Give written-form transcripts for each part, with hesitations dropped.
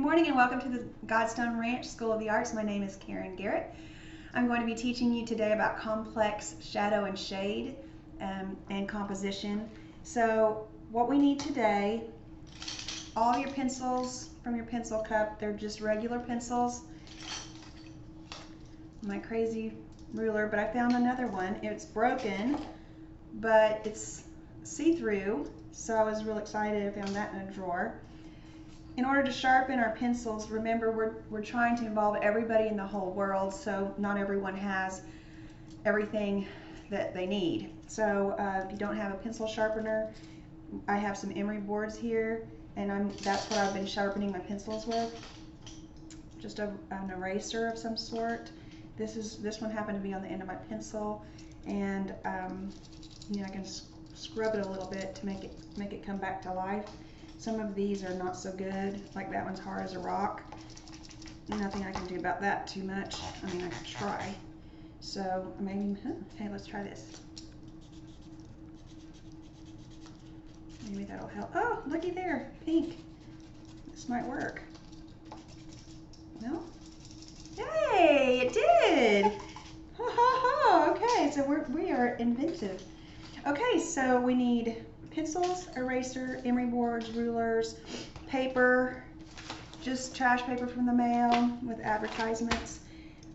morning and welcome to the Godstone Ranch School of the Arts. My name is Karen Garrett. I'm going to be teaching you today about complex shadow and shade and composition. So what we need today, all your pencils from your pencil cup, they're just regular pencils. My crazy ruler, but I found another one. It's broken, but it's see-through, so I was real excited. I found that in a drawer. In order to sharpen our pencils, remember we're trying to involve everybody in the whole world, so not everyone has everything that they need. So if you don't have a pencil sharpener, I have some emery boards here, and that's what I've been sharpening my pencils with. Just an eraser of some sort. This one happened to be on the end of my pencil, and you know, I can scrub it a little bit to make it come back to life. Some of these are not so good, like that one's hard as a rock. Nothing I can do about that too much. I mean, I can try. So maybe, hey, let's try this. Maybe that'll help. Oh, looky there, pink. This might work. No? Yay, it did! Ha ha ha, okay, so we are inventive. Okay, so we need pencils, eraser, emery boards, rulers, paper, just trash paper from the mail with advertisements.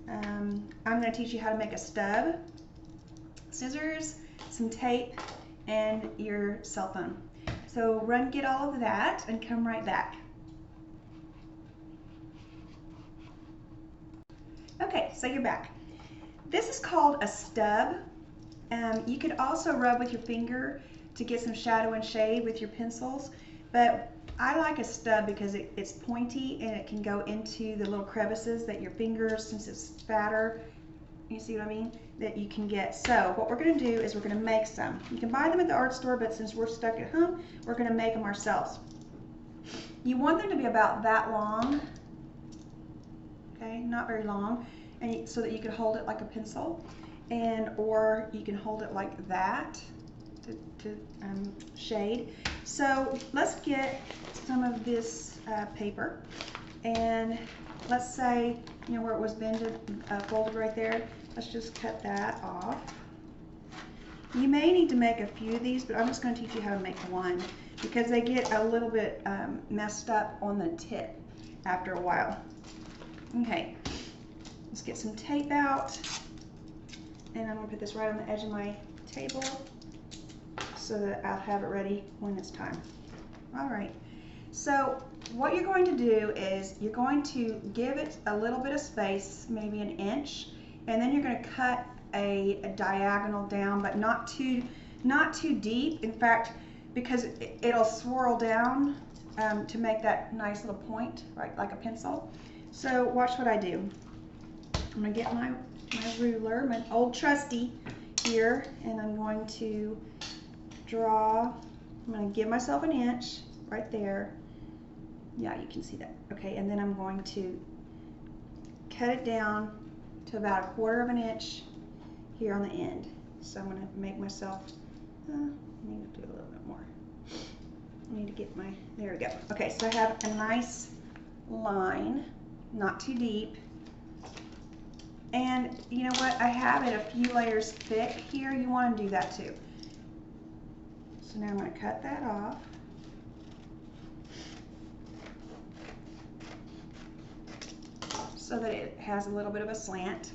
I'm going to teach you how to make a stub, scissors, some tape, and your cell phone. So run get all of that and come right back. Okay, so you're back. This is called a stub. You could also rub with your finger to get some shadow and shade with your pencils, but I like a stub because it's pointy and it can go into the little crevices that your fingers, since it's fatter, you see what I mean, that you can get. So what we're going to do is we're going to make some. You can buy them at the art store, but since we're stuck at home, we're going to make them ourselves. You want them to be about that long, okay, not very long, and so that you can hold it like a pencil, or you can hold it like that to shade. So let's get some of this paper, and let's say, you know, where it was bended, folded right there, let's just cut that off. You may need to make a few of these, but I'm just going to teach you how to make one because they get a little bit messed up on the tip after a while. Okay, let's get some tape out, and I'm going to put this right on the edge of my table so that I'll have it ready when it's time. All right, so what you're going to do is you're going to give it a little bit of space, maybe an inch, and then you're going to cut a diagonal down, but not too deep. In fact, because it'll swirl down to make that nice little point, right, like a pencil. So watch what I do. I'm going to get my ruler, my old trusty here, and I'm going to draw. I'm going to give myself an inch right there. Yeah, you can see that. Okay, and then I'm going to cut it down to about 1/4 of an inch here on the end. So I'm going to make myself, I need to do a little bit more. I need to get my, there we go. Okay, so I have a nice line, not too deep. And you know what, I have it a few layers thick here. You want to do that too. So now I'm going to cut that off. So that it has a little bit of a slant.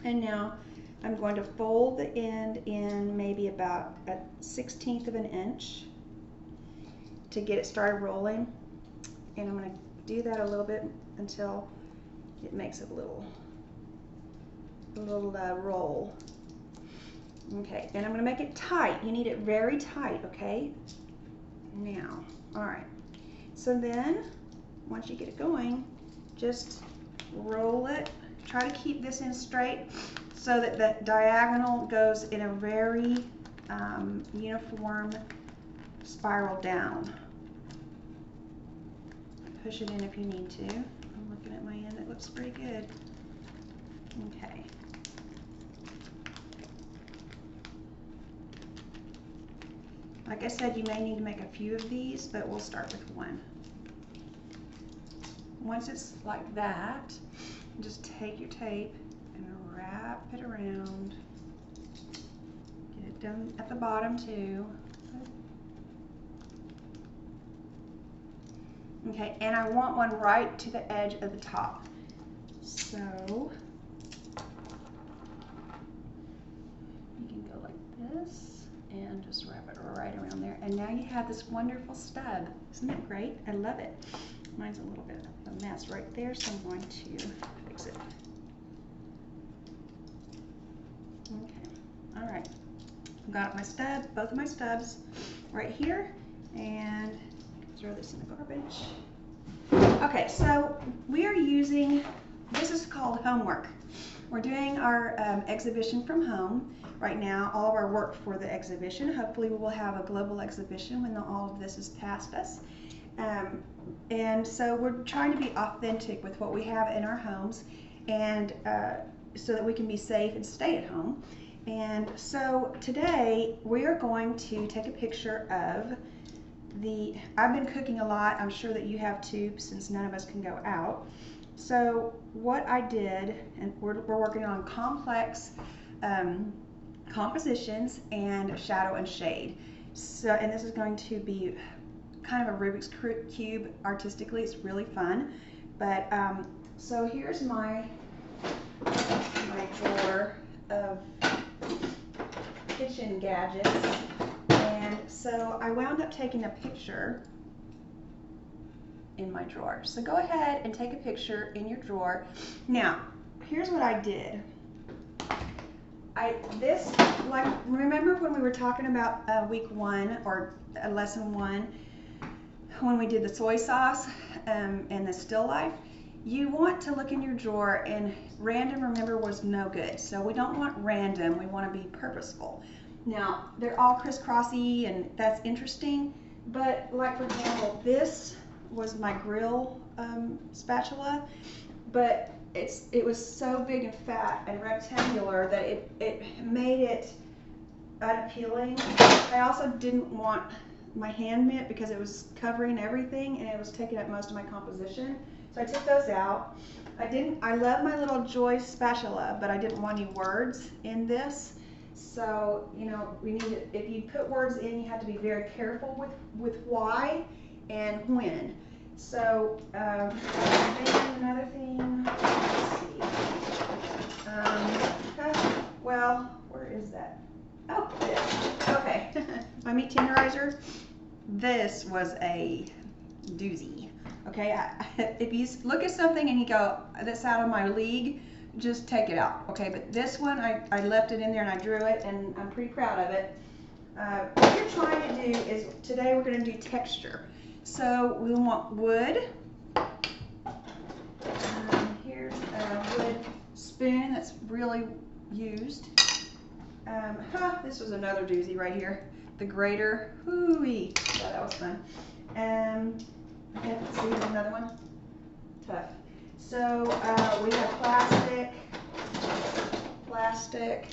And now I'm going to fold the end in maybe about 1/16 of an inch to get it started rolling. And I'm going to do that a little bit until it makes a little roll. Okay, and I'm going to make it tight. You need it very tight, okay? Now, all right. So then, once you get it going, just roll it. Try to keep this in straight so that the diagonal goes in a very uniform spiral down. Push it in if you need to. I'm looking at my end. It looks pretty good. Okay. Like I said, you may need to make a few of these, but we'll start with one. once it's like that, just take your tape and wrap it around. Get it done at the bottom too. Okay, and I want one right to the edge of the top. So you can go like this and just wrap it right around there. And now you have this wonderful stub. Isn't that great? I love it. Mine's a little bit of a mess right there, so I'm going to fix it. Okay, all right. I've got my stub, both of my stubs right here, and throw this in the garbage. Okay, so we are using, this is called homework. We're doing our exhibition from home right now, all of our work for the exhibition. Hopefully we will have a global exhibition when all of this is past us. And so we're trying to be authentic with what we have in our homes, and so that we can be safe and stay at home. And so today we are going to take a picture of I've been cooking a lot. I'm sure that you have too, since none of us can go out. So what I did, and we're working on complex compositions and shadow and shade. So, and this is going to be kind of a Rubik's Cube artistically. It's really fun. But so here's my drawer of kitchen gadgets. And so I wound up taking a picture in my drawer. So go ahead and take a picture in your drawer. Now, here's what I did. Remember when we were talking about week 1 or lesson 1, when we did the soy sauce and the still life? You want to look in your drawer, and random, remember, was no good. So we don't want random, we want to be purposeful. Now, they're all crisscrossy, and that's interesting, but like for example, this was my grill spatula, but it was so big and fat and rectangular that it made it unappealing. I also didn't want my hand mitt because it was covering everything and it was taking up most of my composition. So I took those out. I love my little Joy spatula, but I didn't want any words in this. So, you know, if you put words in, you have to be very careful with why and when. So, then another thing, let's see. Well, where is that? Oh, this. Okay. My meat tenderizer. This was a doozy. Okay, if you look at something and you go, that's out of my league, just take it out. Okay, but this one, I left it in there and I drew it, and I'm pretty proud of it. What you're trying to do is, today we're going to do texture. So we want wood. Here's a wood spoon that's really used. This was another doozy right here. The grater. Hoo-wee. Yeah, that was fun. Okay, see, here's another one. Tough. So we have plastic,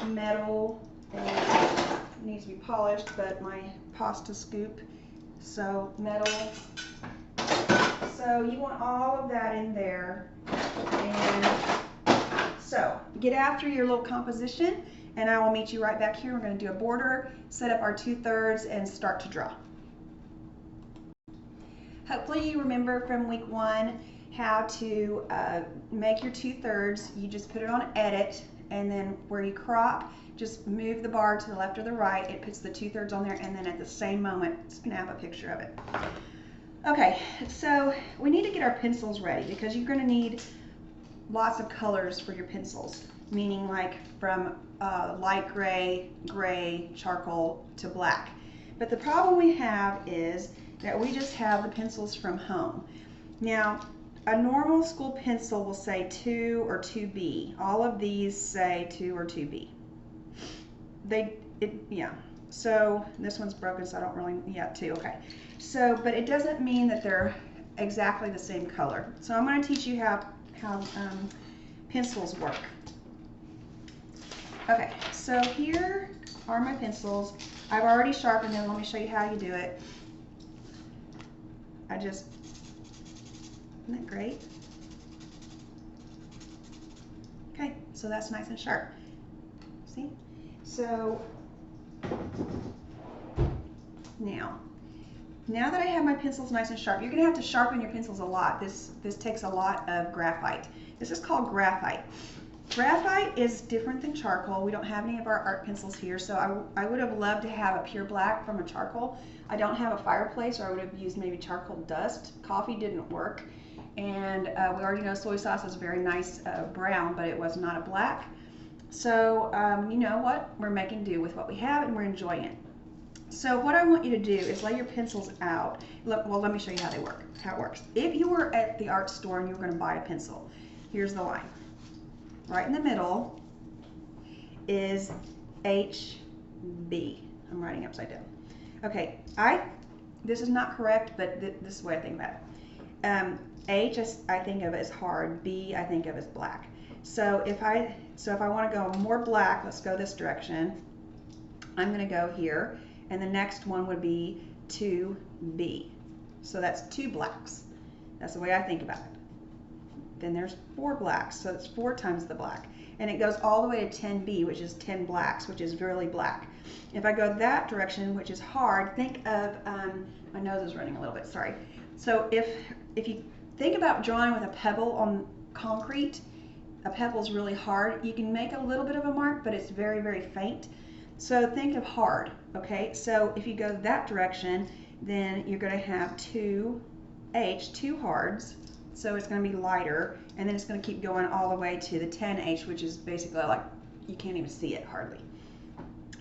metal, and needs to be polished, but my pasta scoop. So metal. So you want all of that in there. And so get after your little composition, and I will meet you right back here. We're going to do a border, set up our 2/3, and start to draw. Hopefully you remember from week 1 how to make your 2/3. You just put it on edit, and then where you crop, just move the bar to the left or the right. It puts the 2/3 on there, and then at the same moment, snap a picture of it. Okay, so we need to get our pencils ready because you're going to need lots of colors for your pencils, meaning like from light gray, gray, charcoal to black. But the problem we have is that we just have the pencils from home. Now, a normal school pencil will say 2 or 2B. All of these say 2 or 2B. Yeah. So this one's broken, so I don't really, yeah, 2, okay. So, but it doesn't mean that they're exactly the same color. So I'm going to teach you how pencils work. Okay, so here are my pencils. I've already sharpened them. Let me show you how you do it. I just Isn't that great? Okay, so that's nice and sharp. See? So now that I have my pencils nice and sharp, you're going to have to sharpen your pencils a lot. This takes a lot of graphite. This is called graphite. Graphite is different than charcoal. We don't have any of our art pencils here, so I would have loved to have a pure black from a charcoal. I don't have a fireplace, or I would have used maybe charcoal dust. Coffee didn't work, and we already know soy sauce is a very nice brown, but it was not a black. So you know what? We're making do with what we have, and we're enjoying it. So what I want you to do is lay your pencils out. Well, let me show you how it works. If you were at the art store and you were going to buy a pencil, here's the line. Right in the middle is HB. I'm writing upside down. Okay, this is not correct, but this is the way I think about it. H I think of as hard. B I think of as black. So if I want to go more black, let's go this direction. I'm going to go here, and the next one would be 2B. So that's 2 blacks. That's the way I think about it. Then there's 4 blacks, so it's 4 times the black. And it goes all the way to 10B, which is 10 blacks, which is really black. If I go that direction, which is hard, think of, my nose is running a little bit, sorry. So if you think about drawing with a pebble on concrete, a pebble is really hard. You can make a little bit of a mark, but it's very, very faint. So think of hard, okay? So if you go that direction, then you're going to have 2H, 2 hards. So it's going to be lighter, and then it's going to keep going all the way to the 10H, which is basically like you can't even see it hardly.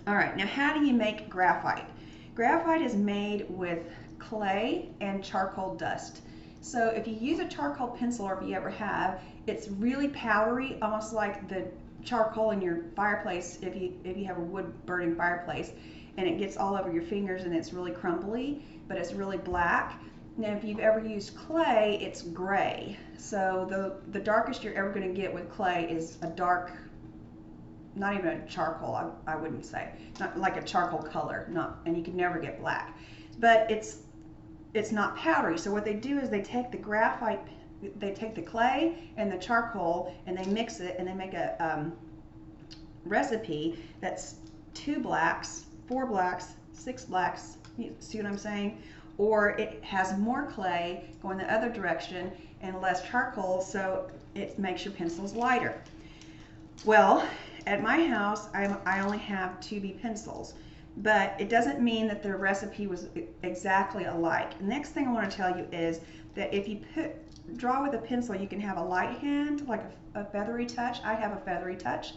All right, now how do you make graphite? Graphite is made with clay and charcoal dust. So if you use a charcoal pencil, or if you ever have, it's really powdery, almost like the charcoal in your fireplace if you have a wood burning fireplace, and it gets all over your fingers and it's really crumbly, but it's really black. Now, if you've ever used clay, it's gray. So the darkest you're ever going to get with clay is a dark, not even a charcoal, I wouldn't say, not like a charcoal color, and you can never get black. But it's not powdery. So what they do is they take the graphite, they take the clay and the charcoal, and they mix it, and they make a recipe that's 2 blacks, 4 blacks, 6 blacks. You see what I'm saying? Or it has more clay going the other direction and less charcoal, so it makes your pencils lighter. Well, at my house, I only have 2B pencils, but it doesn't mean that the recipe was exactly alike. The next thing I want to tell you is that if you draw with a pencil, you can have a light hand, like a feathery touch. I have a feathery touch.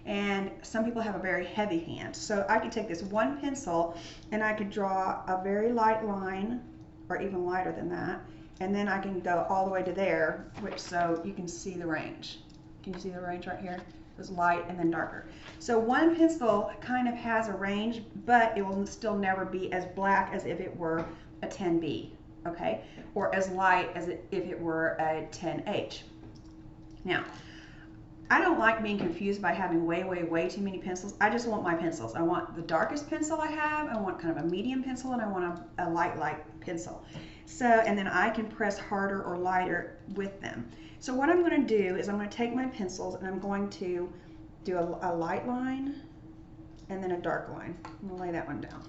And some people have a very heavy hand. So I could take this one pencil and I could draw a very light line, or even lighter than that, and then I can go all the way to there, so you can see the range. Can you see the range right here? It's light and then darker. So one pencil kind of has a range, but it will still never be as black as if it were a 10B, okay? Or as light as if it were a 10H. Now, I don't like being confused by having way too many pencils. I just want my pencils. I want the darkest pencil I have, I want kind of a medium pencil, and I want a light pencil. So, and then I can press harder or lighter with them. So what I'm going to do is I'm going to take my pencils and I'm going to do a light line and then a dark line. I'm going to lay that one down.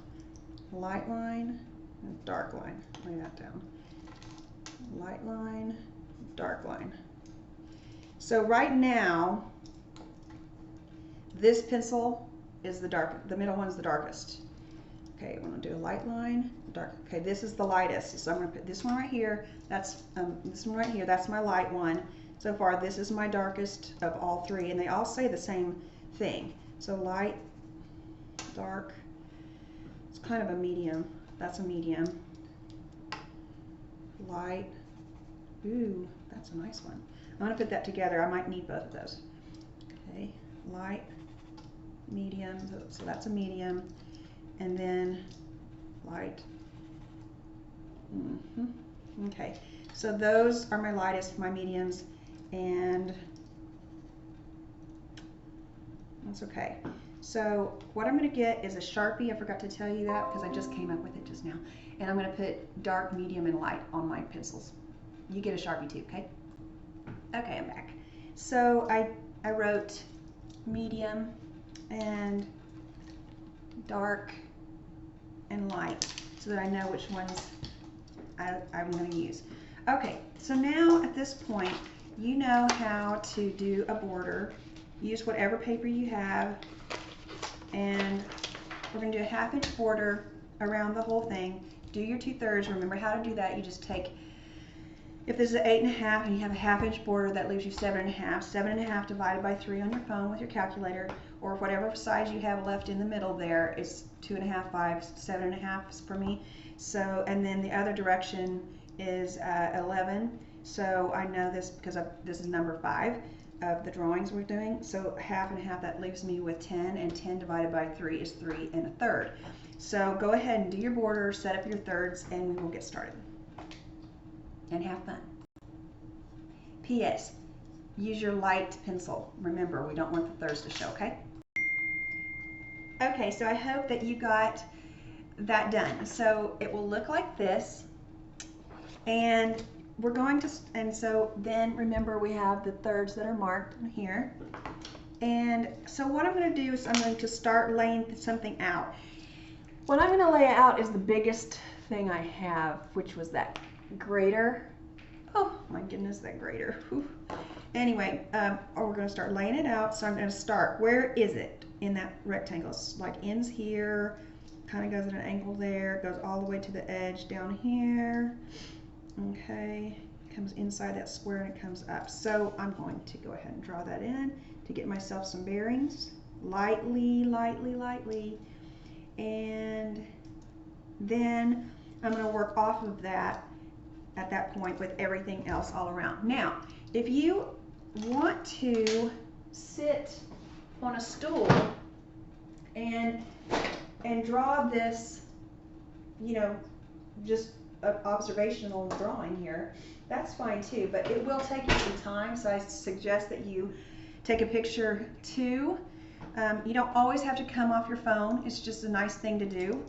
Light line and dark line. Lay that down. Light line, dark line. So right now, this pencil is the middle one is the darkest. Okay, I'm going to do a light line, dark. Okay, this is the lightest. So I'm going to put this one right here. That's this one right here. That's my light one. So far, this is my darkest of all 3, and they all say the same thing. So light, dark. It's kind of a medium. That's a medium. Light. Ooh, that's a nice one. I'm going to put that together. I might need both of those. Okay, light, medium, so that's a medium, and then light. Okay, so those are my lightest, my mediums, and that's okay. So what I'm going to get is a Sharpie. I forgot to tell you that because I just came up with it just now. And I'm going to put dark, medium, and light on my pencils. You get a Sharpie too, okay? Okay, I'm back. So I wrote medium and dark and light so that I know which ones I'm going to use. Okay, so now at this point, you know how to do a border. Use whatever paper you have, and we're going to do a 1/2 inch border around the whole thing. Do your 2/3. Remember how to do that. You just take, if this is an 8 1/2 and you have a 1/2 inch border, that leaves you 7 1/2. 7 1/2 divided by 3 on your phone with your calculator, or whatever size you have left in the middle there is 2 1/2, 5, 7 1/2 for me. So, and then the other direction is 11. So I know this because this is number 5 of the drawings we're doing. So 1/2 and 1/2, that leaves me with 10, and 10 divided by 3 is 3 1/3. So go ahead and do your border, set up your thirds, and we will get started. And have fun. P.S. Use your light pencil. Remember, we don't want the thirds to show, okay? Okay, so I hope that you got that done. So it will look like this, and we're going to, and so then remember we have the thirds that are marked in here. And so what I'm going to do is I'm going to start laying something out. What I'm going to lay out is the biggest thing I have, which was that grater. Oh my goodness, that grater. Whew. Anyway, we're going to start laying it out. So I'm going to start, where is it in that rectangle? It's like ends here, kind of goes at an angle there, goes all the way to the edge down here. Okay, comes inside that square and it comes up. So I'm going to go ahead and draw that in to get myself some bearings, lightly, lightly, lightly. And then I'm going to work off of that at that point with everything else all around. Now, if you want to sit on a stool and draw this, you know, just an observational drawing here, that's fine too, but it will take you some time, so I suggest that you take a picture too. You don't always have to come off your phone. It's just a nice thing to do.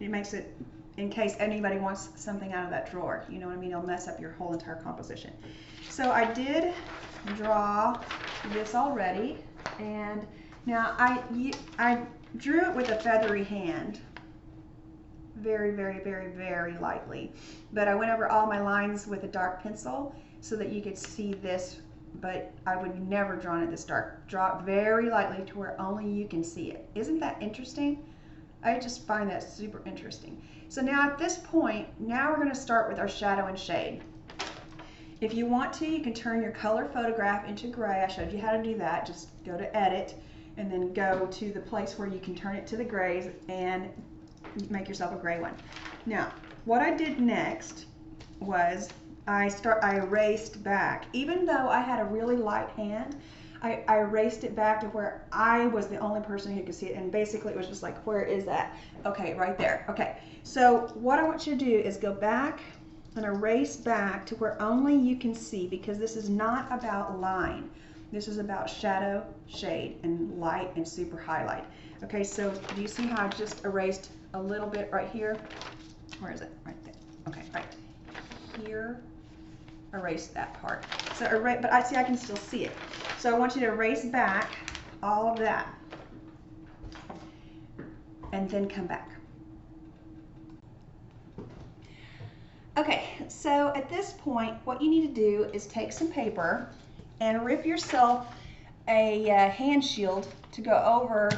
It makes it, in case anybody wants something out of that drawer, you know what I mean? It'll mess up your whole entire composition. So I did draw this already, and now I drew it with a feathery hand, very, very, very, very lightly. But I went over all my lines with a dark pencil so that you could see this, but I would never draw it this dark. Draw it very lightly to where only you can see it. Isn't that interesting? I just find that super interesting. So now at this point, now we're going to start with our shadow and shade. If you want to, you can turn your color photograph into gray. I showed you how to do that. Just go to edit and then go to the place where you can turn it to the grays and make yourself a gray one. Now, what I did next was I erased back. Even though I had a really light hand, I erased it back to where I was the only person who could see it, and basically it was just like, where is that? Okay, right there. Okay, so what I want you to do is go back and erase back to where only you can see, because this is not about line. This is about shadow, shade, and light, and super highlight. Okay, so do you see how I just erased a little bit right here? Where is it? Right there. Okay, right here. Erase that part. So erase, but I see I can still see it. So I want you to erase back all of that and then come back. Okay, so at this point, what you need to do is take some paper and rip yourself a hand shield to go over.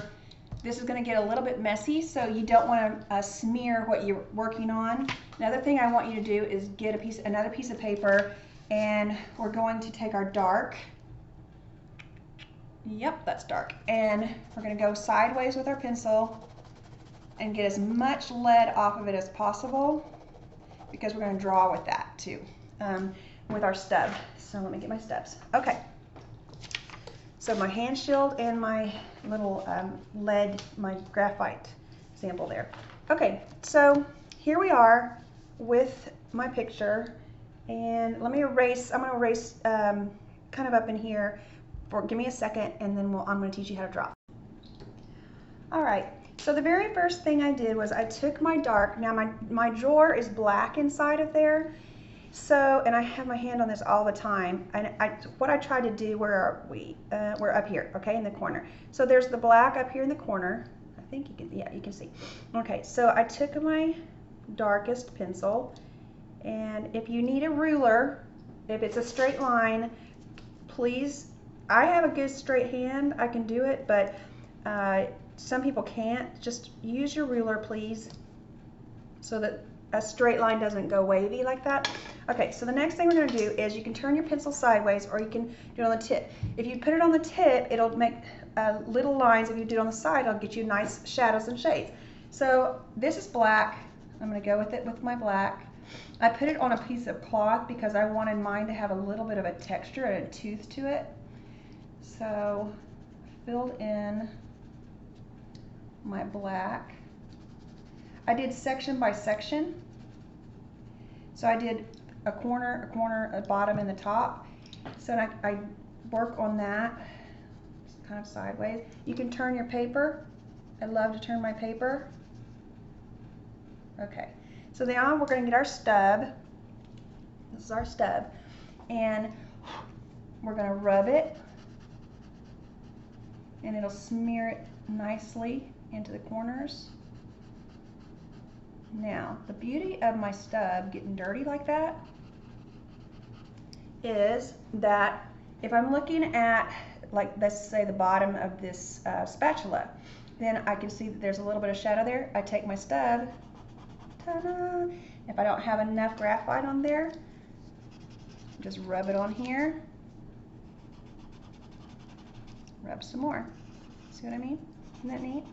This is going to get a little bit messy, so you don't want to smear what you're working on. Another thing I want you to do is get another piece of paper, and we're going to take our dark. Yep, that's dark. And we're going to go sideways with our pencil and get as much lead off of it as possible, because we're going to draw with that too, with our stub. So let me get my stubs. Okay. So my hand shield and my little lead, my graphite sample there. Okay, so here we are with my picture, and let me erase. I'm going to erase kind of up in here. Give me a second, and then I'm going to teach you how to draw. All right. So the very first thing I did was I took my dark. Now my drawer is black inside of there, So, and I have my hand on this all the time. And what I tried to do, where are we? We're up here, okay, in the corner. So there's the black up here in the corner. I think you can, yeah, you can see. Okay, so I took my darkest pencil, and if you need a ruler, if it's a straight line, please, I have a good straight hand, I can do it, but some people can't. Just use your ruler, please, so that a straight line doesn't go wavy like that. Okay, so the next thing we're going to do is you can turn your pencil sideways, or you can do it on the tip. If you put it on the tip, it'll make little lines. If you do it on the side, it'll get you nice shadows and shades. So this is black. I'm going to go with it with my black. I put it on a piece of cloth because I wanted mine to have a little bit of a texture and a tooth to it. So filled in my black. I did section by section. So I did a corner, a bottom, and the top. So I work on that kind of sideways. You can turn your paper. I love to turn my paper. Okay, so now we're going to get our stub. This is our stub. And we're going to rub it. And it'll smear it nicely into the corners. Now, the beauty of my stub getting dirty like that is that if I'm looking at, like, let's say the bottom of this spatula, then I can see that there's a little bit of shadow there. I take my stub, ta-da! If I don't have enough graphite on there, just rub it on here, rub some more. See what I mean? Isn't that neat?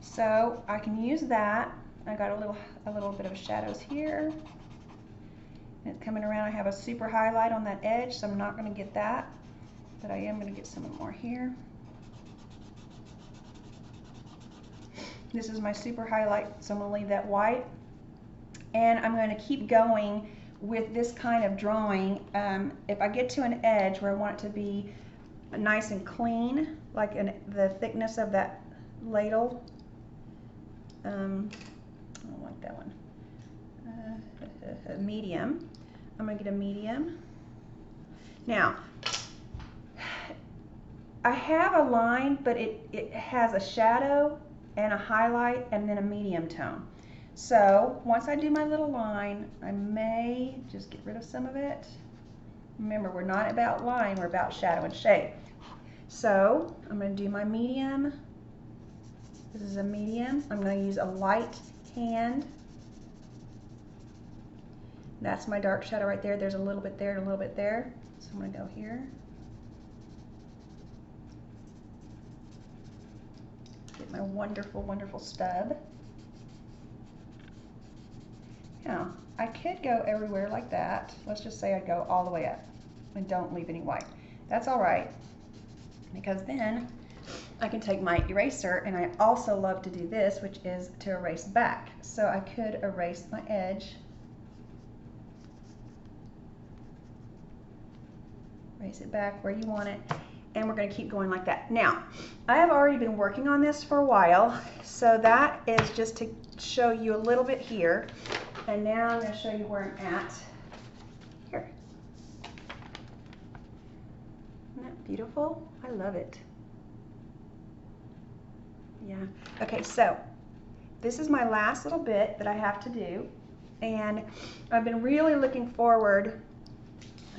So I can use that. I got a little bit of shadows here. And it's coming around. I have a super highlight on that edge, so I'm not going to get that, but I am going to get some more here. This is my super highlight, so I'm going to leave that white. And I'm going to keep going with this kind of drawing. If I get to an edge where I want it to be nice and clean, like the thickness of that ladle, I don't like that one. Medium. I'm going to get a medium. Now, I have a line, but it has a shadow and a highlight and then a medium tone. So once I do my little line, I may just get rid of some of it. Remember, we're not about line, we're about shadow and shade. So I'm going to do my medium. This is a medium. I'm going to use a light hand. That's my dark shadow right there. There's a little bit there and a little bit there. So I'm going to go here. Get my wonderful, wonderful stub. Now, I could go everywhere like that. Let's just say I go all the way up and don't leave any white. That's all right, because then I can take my eraser, and I also love to do this, which is to erase back. So I could erase my edge. Erase it back where you want it, and we're going to keep going like that. Now, I have already been working on this for a while, so that is just to show you a little bit here, and now I'm going to show you where I'm at here. Isn't that beautiful? I love it. Yeah. Okay, so this is my last little bit that I have to do, and I've been really looking forward.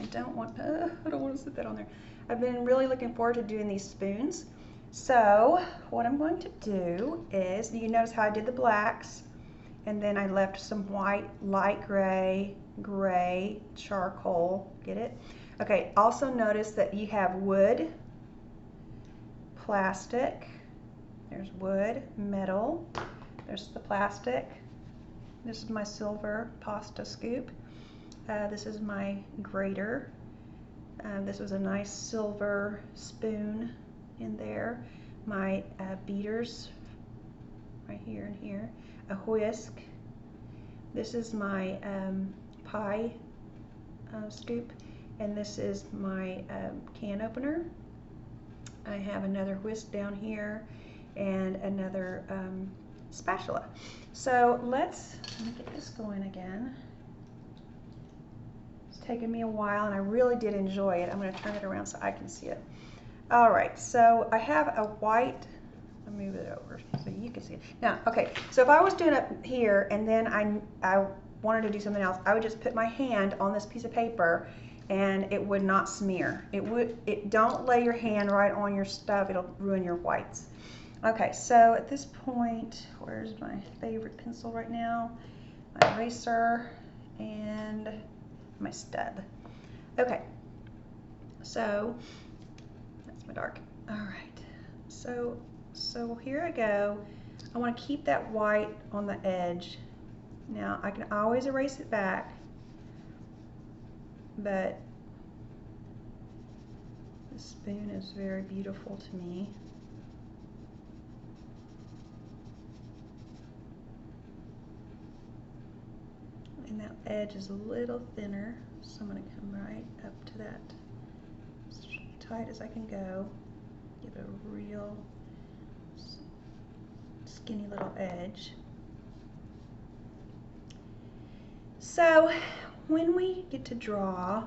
I don't want to sit that on there. I've been really looking forward to doing these spoons. So what I'm going to do is, you notice how I did the blacks, and then I left some white, light gray, gray, charcoal. Get it? Okay, also notice that you have wood, plastic, there's wood, metal, there's the plastic. This is my silver pasta scoop. This is my grater. This was a nice silver spoon in there. My beaters right here and here. A whisk. This is my pie scoop, and this is my can opener. I have another whisk down here and another spatula. So let me get this going again. taken me a while, and I really did enjoy it. I'm going to turn it around so I can see it. All right, so I have a white, I'll move it over so you can see it. Now, okay, so if I was doing it here and then I wanted to do something else, I would just put my hand on this piece of paper and it would not smear. Don't lay your hand right on your stuff, it'll ruin your whites. Okay, so at this point, where's my favorite pencil right now? My eraser and my stub. Okay, so that's my dark. All right, so here I go. I want to keep that white on the edge. Now I can always erase it back, but the spoon is very beautiful to me. And that edge is a little thinner, so I'm going to come right up to that as tight as I can go. Give it a real skinny little edge. So when we get to draw,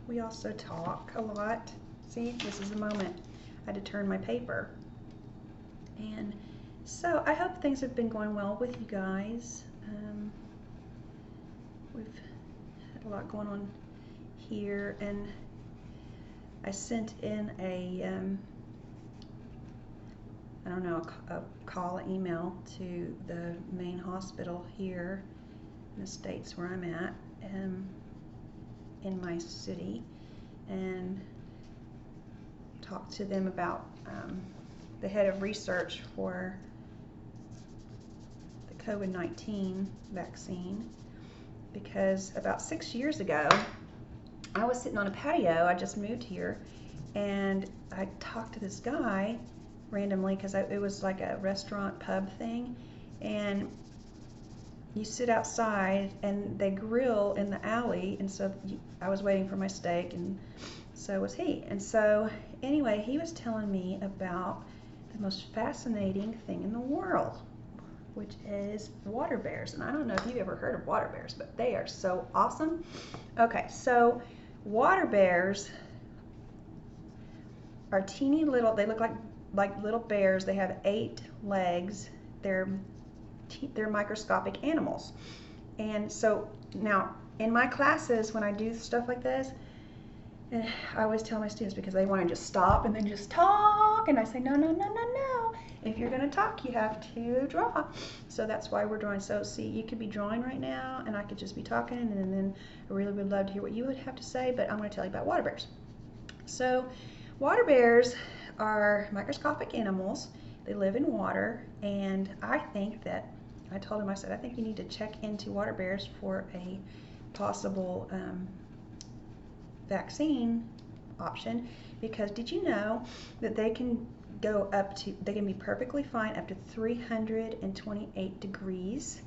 we also talk a lot. See, this is the moment I had to turn my paper. And so I hope things have been going well with you guys. We've had a lot going on here, and I sent in a I don't know, a call, an email to the main hospital here in the States where I'm at, in my city, and talked to them about the head of research for the COVID-19 vaccine, because about 6 years ago, I was sitting on a patio, I just moved here, and I talked to this guy randomly because it was like a restaurant pub thing, and you sit outside and they grill in the alley, and so I was waiting for my steak, and so was he. And so anyway, he was telling me about the most fascinating thing in the world, which is water bears. And I don't know if you've ever heard of water bears, but they are so awesome. Okay, so water bears are teeny little, they look like little bears. They have 8 legs. They're microscopic animals. And so now in my classes, when I do stuff like this, I always tell my students, because they want to just stop and then just talk, and I say, no, no, no, no, no. If you're going to talk, you have to draw. So that's why we're drawing. So see, you could be drawing right now, and I could just be talking, and then I really would love to hear what you would have to say, but I'm going to tell you about water bears. So water bears are microscopic animals. They live in water, and I think that, I told him, I said, I think you need to check into water bears for a possible vaccine option, because did you know that they can go up to, they can be perfectly fine up to 328 degrees.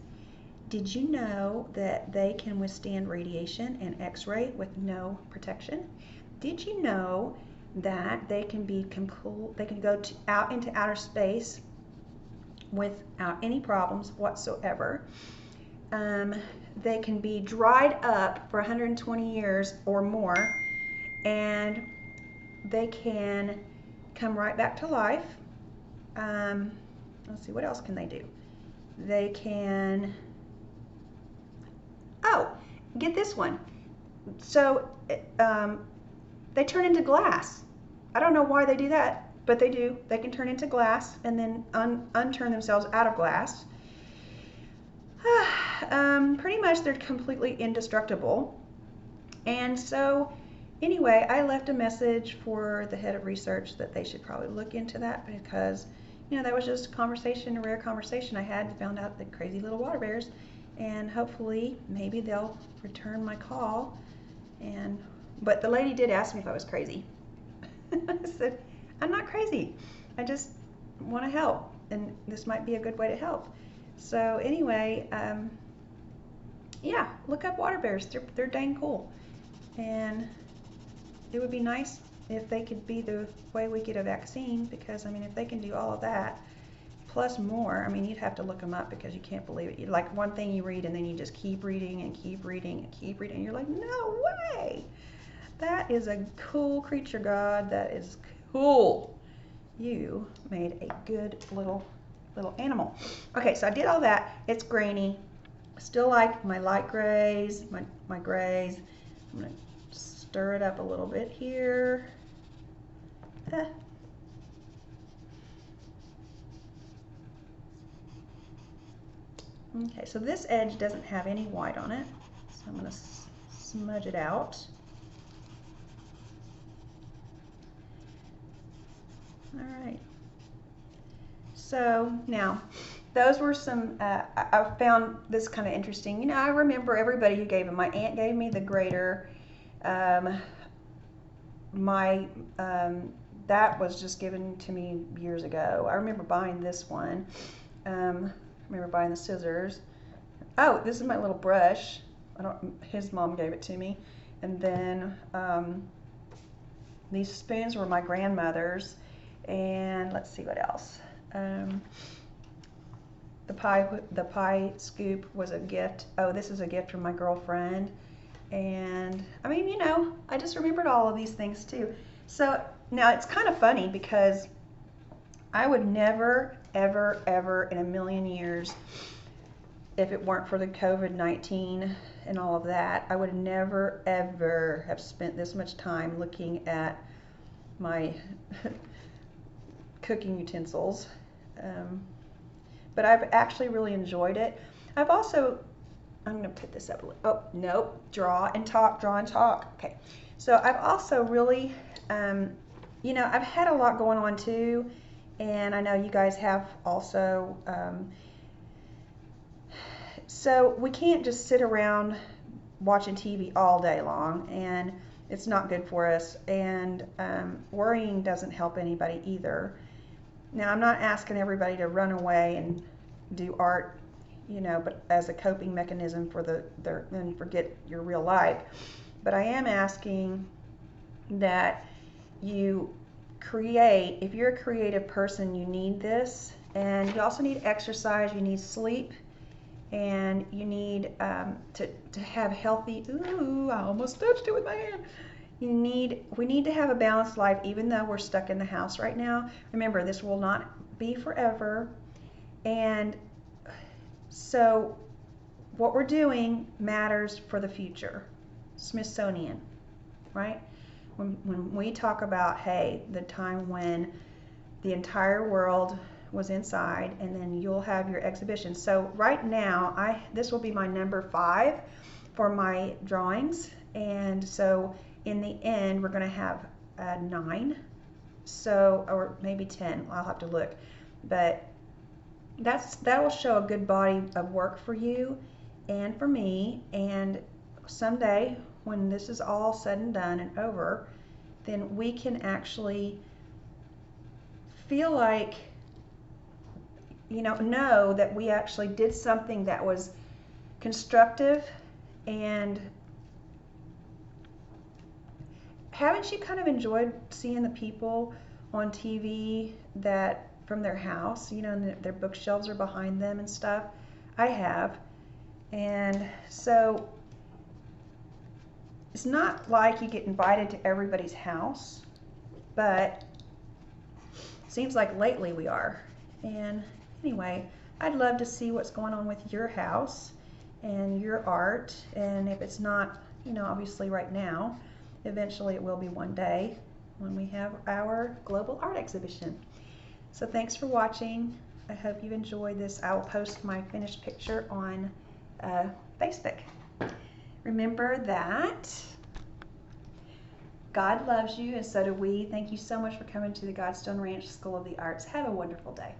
Did you know that they can withstand radiation and x-ray with no protection? Did you know that they can be they can go out into outer space without any problems whatsoever? They can be dried up for 120 years or more, and they can come right back to life. Let's see, what else can they do? They can, oh, get this one. So they turn into glass. I don't know why they do that, but they do. They can turn into glass and then unturn themselves out of glass. Pretty much they're completely indestructible. And so anyway, I left a message for the head of research that they should probably look into that, because, you know, that was just a conversation, a rare conversation I had, and found out the crazy little water bears, and hopefully maybe they'll return my call. But the lady did ask me if I was crazy. I said, I'm not crazy. I just want to help, and this might be a good way to help. So anyway, yeah, look up water bears. They're dang cool, and it would be nice if they could be the way we get a vaccine, because I mean, if they can do all of that, plus more. I mean, you'd have to look them up because you can't believe it. Like one thing you read and then you just keep reading and keep reading and keep reading. And you're like, no way. That is a cool creature, God. That is cool. You made a good little animal. Okay, so I did all that. It's grainy. I still like my light grays, my grays. I'm going to stir it up a little bit here. Okay, so this edge doesn't have any white on it, so I'm going to smudge it out. All right. So now, those were some, I found this kind of interesting. You know, I remember everybody who gave them. My aunt gave me the grater. That was just given to me years ago. I remember buying this one. I remember buying the scissors. Oh, this is my little brush. His mom gave it to me. And then these spoons were my grandmother's. And let's see what else. The pie scoop was a gift. Oh, this is a gift from my girlfriend. And I mean, you know, I just remembered all of these things too. So now it's kind of funny because I would never, ever, ever in a million years, if it weren't for the COVID-19 and all of that, I would never, ever have spent this much time looking at my cooking utensils. But I've actually really enjoyed it. I've also, I'm going to put this up a little. Oh, nope. Draw and talk, draw and talk. Okay. So I've also really, you know, I've had a lot going on too. And I know you guys have also. So we can't just sit around watching TV all day long. And it's not good for us. And worrying doesn't help anybody either. Now, I'm not asking everybody to run away and do art, you know, but as a coping mechanism for and forget your real life. But I am asking that you create. If you're a creative person, you need this. And you also need exercise, you need sleep, and you need to have healthy, ooh, I almost touched it with my hand. We need to have a balanced life, even though we're stuck in the house right now. Remember, this will not be forever. And so what we're doing matters for the future. Smithsonian, right? When we talk about, hey, the time when the entire world was inside, and then you'll have your exhibition. So right now, this will be my number 5 for my drawings. And so in the end, we're going to have 9, so, or maybe 10. I'll have to look, but that will show a good body of work for you and for me. And someday, when this is all said and done and over, then we can actually feel like, you know that we actually did something that was constructive. And haven't you kind of enjoyed seeing the people on TV that from their house, you know, and their bookshelves are behind them and stuff? I have. And so it's not like you get invited to everybody's house, but it seems like lately we are. And anyway, I'd love to see what's going on with your house and your art. And if it's not, you know, obviously right now, eventually it will be one day when we have our global art exhibition. So thanks for watching. I hope you've enjoyed this. I will post my finished picture on Facebook. Remember that God loves you, and so do we. Thank you so much for coming to the Godstone Ranch School of the Arts. Have a wonderful day.